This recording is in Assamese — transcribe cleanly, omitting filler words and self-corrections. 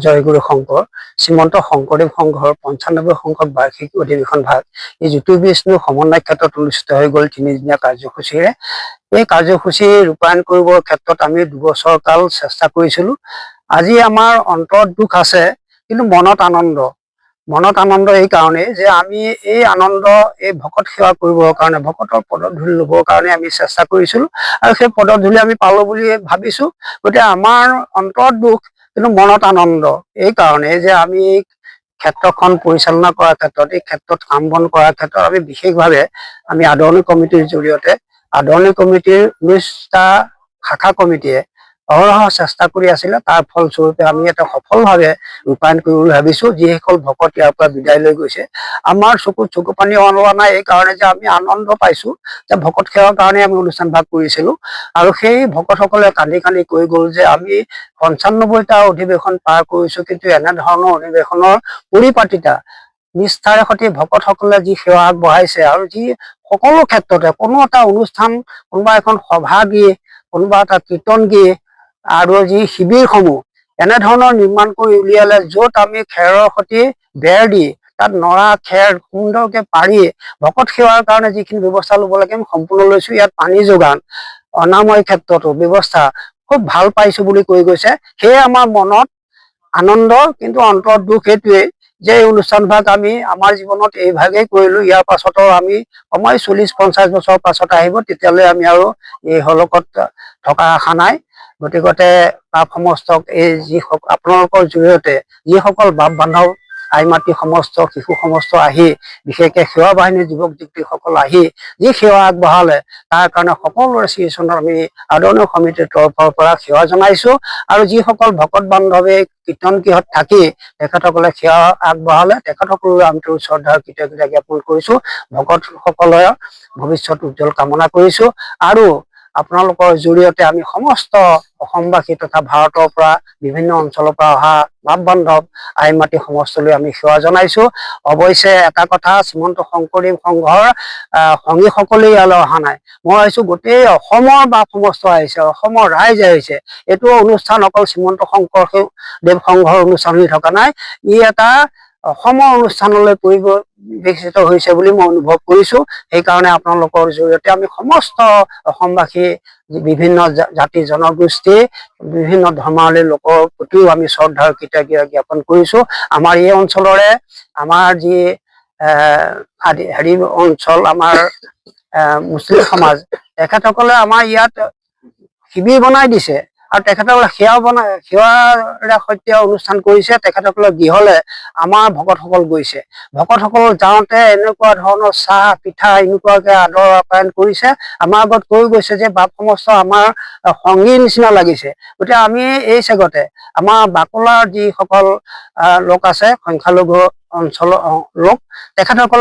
জয়গুৰু শংকৰ শ্ৰীমন্ত শংকৰদেৱ সংঘৰ ৯৫ সংখ্যক বাৰ্ষিক অধিৱেশন ভাগ এই জ্যোতি বিষ্ণু সমন্বয় ক্ষেত্ৰত অনুষ্ঠিত হৈ গ'ল ৩দিনীয়া কাৰ্যসূচীৰে। এই কাৰ্যসূচী ৰূপায়ণ কৰিবৰ ক্ষেত্ৰত আমি ২ বছৰ কাল চেষ্টা কৰিছিলোঁ। আজি আমাৰ অন্তৰত দুখ আছে, কিন্তু মনত আনন্দ এই কাৰণেই যে আমি এই আনন্দ এই ভকত সেৱা কৰিবৰ কাৰণে, ভকতৰ পদধূলি ল'বৰ কাৰণে আমি চেষ্টা কৰিছিলোঁ আৰু সেই পদধূলি আমি পালোঁ বুলি ভাবিছোঁ। গতিকে আমাৰ অন্তৰত দুখ, কিন্তু মনত আনন্দ এই কাৰণে যে আমি এই ক্ষেত্ৰখন পৰিচালনা কৰাৰ ক্ষেত্ৰত, এই ক্ষেত্ৰত কাম বন কৰাৰ ক্ষেত্ৰত আমি বিশেষভাৱে আমি আদৰণি কমিটিৰ জৰিয়তে, আদৰণি কমিটিৰ ১৯টা শাখা কমিটিয়ে অহৰহ চেষ্টা কৰি আছিলে। তাৰ ফলস্বৰূপে আমি এটা সফলভাৱে ৰূপায়ণ কৰিবলৈ ভাবিছোঁ। যিসকল ভকত ইয়াৰ পৰা বিদায় লৈ গৈছে, আমাৰ চকুত চকু পানী ওলোৱা নাই এই কাৰণে যে আমি আনন্দ পাইছোঁ যে ভকত সেৱাৰ কাৰণে আমি অনুষ্ঠান ভাগ কৰিছিলোঁ আৰু সেই ভকতসকলে কান্দি কান্দি কৈ গ'ল যে আমি ৯৫টা অধিৱেশন পাৰ কৰিছোঁ, কিন্তু এনেধৰণৰ অধিৱেশনৰ পৰিপাটিতা নিষ্ঠাৰে সৈতে ভকতসকলে যি সেৱা আগবঢ়াইছে আৰু যি সকলো ক্ষেত্ৰতে কোনো এটা অনুষ্ঠান, কোনোবা এখন সভা গৃহ, কোনোবা এটা কীৰ্তন গৃহ আৰু যি শিবিৰসমূহ এনেধৰণৰ নিৰ্মাণ কৰি উলিয়ালে, য'ত আমি খেৰৰ সৈতে বেৰ দি তাত নৰা খেৰ সুন্দৰকৈ পাৰি ভকত সেৱাৰ কাৰণে যিখিনি ব্যৱস্থা ল'ব লাগে আমি সম্পূৰ্ণ লৈছোঁ। ইয়াত পানী যোগান, অনাময় ক্ষেত্ৰতো ব্যৱস্থা খুব ভাল পাইছোঁ বুলি কৈ গৈছে। সেয়ে আমাৰ মনত আনন্দ, কিন্তু অন্তৰত দুখ এইটোৱেই যে এই অনুষ্ঠান ভাগ আমি আমাৰ জীৱনত এই ভাগেই কৰিলোঁ। ইয়াৰ পাছতো আমি কমেও ৪০-৫০ বছৰ পাছত আহিব, তেতিয়ালৈ আমি আৰু এই হলকত থকা আশা নাই। গতিকতে বাপ সমস্তক এই আপোনালোকৰ জৰিয়তে যিসকল বাপ বান্ধৱ, আই মাতৃ সমস্ত, শিশু সমস্ত আহি, বিশেষকৈ সেৱা বাহিনীৰ যুৱক যুৱতীসকল আহি যি সেৱা আগবঢ়ালে, তাৰ কাৰণে সকলোৰে শ্ৰীচৰণত আমি আদৰণি সমিতিৰ তৰফৰ পৰা সেৱা জনাইছোঁ। আৰু যিসকল ভকত বান্ধৱে কীৰ্তন গৃহত থাকি তেখেতসকলে সেৱা আগবঢ়ালে, তেখেতসকললৈ আন্তৰিক শ্ৰদ্ধা আৰু কৃতজ্ঞতা জ্ঞাপন কৰিছোঁ। ভকতসকলৰ ভৱিষ্যত উজ্জ্বল কামনা কৰিছোঁ আৰু আপোনালোকৰ জৰিয়তে আমি সমস্ত অসমবাসী তথা ভাৰতৰ পৰা বিভিন্ন অঞ্চলৰ পৰা অহা বাপ বান্ধৱ, আই মাতৃ সমস্তলৈ আমি সেৱা জনাইছোঁ। অৱশ্যে এটা কথা, শ্ৰীমন্ত শংকৰদেৱ সংঘৰ সংগীসকলেই ইয়ালৈ অহা নাই। মই ভাবিছোঁ গোটেই অসমৰ বাপ সমস্ত আহিছে, অসমৰ ৰাইজ আহিছে। এইটো অনুষ্ঠান অকল শ্ৰীমন্ত শংকৰদেৱ সংঘৰ অনুষ্ঠান হৈ থকা নাই, ই এটা অসমৰ অনুষ্ঠানলৈ পৰিৱেশিত হৈছে বুলি মই অনুভৱ কৰিছোঁ। সেইকাৰণে আপোনালোকৰ জৰিয়তে আমি সমস্ত অসমবাসী, বিভিন্ন জাতি জনগোষ্ঠী, বিভিন্ন ধৰ্মাৱলীৰ লোকৰ প্ৰতিও আমি শ্ৰদ্ধা আৰু কৃতজ্ঞতা জ্ঞাপন কৰিছোঁ। আমাৰ এই অঞ্চলৰে আমাৰ যি হেৰি অঞ্চল, আমাৰ মুছলিম সমাজ, তেখেতসকলে আমাৰ ইয়াত শিবিৰ বনাই দিছে আৰু তেখেতসকলে সেৱাৰে সৈতে অনুষ্ঠান কৰিছে। তেখেতসকলৰ গৃহলৈ আমাৰ ভকতসকল গৈছে। ভকতসকল যাওঁতে এনেকুৱা ধৰণৰ চাহ পিঠা এনেকুৱাকৈ আদৰ আপ্যায়ন কৰিছে, আমাৰ আগত কৈ গৈছে যে বাপ সমস্ত আমাৰ সংগীৰ নিচিনা লাগিছে। গতিকে আমি এই চেগতে আমাৰ বাকলাৰ যিসকল লোক আছে, সংখ্যালঘু অঞ্চলৰ লোক, তেখেতসকল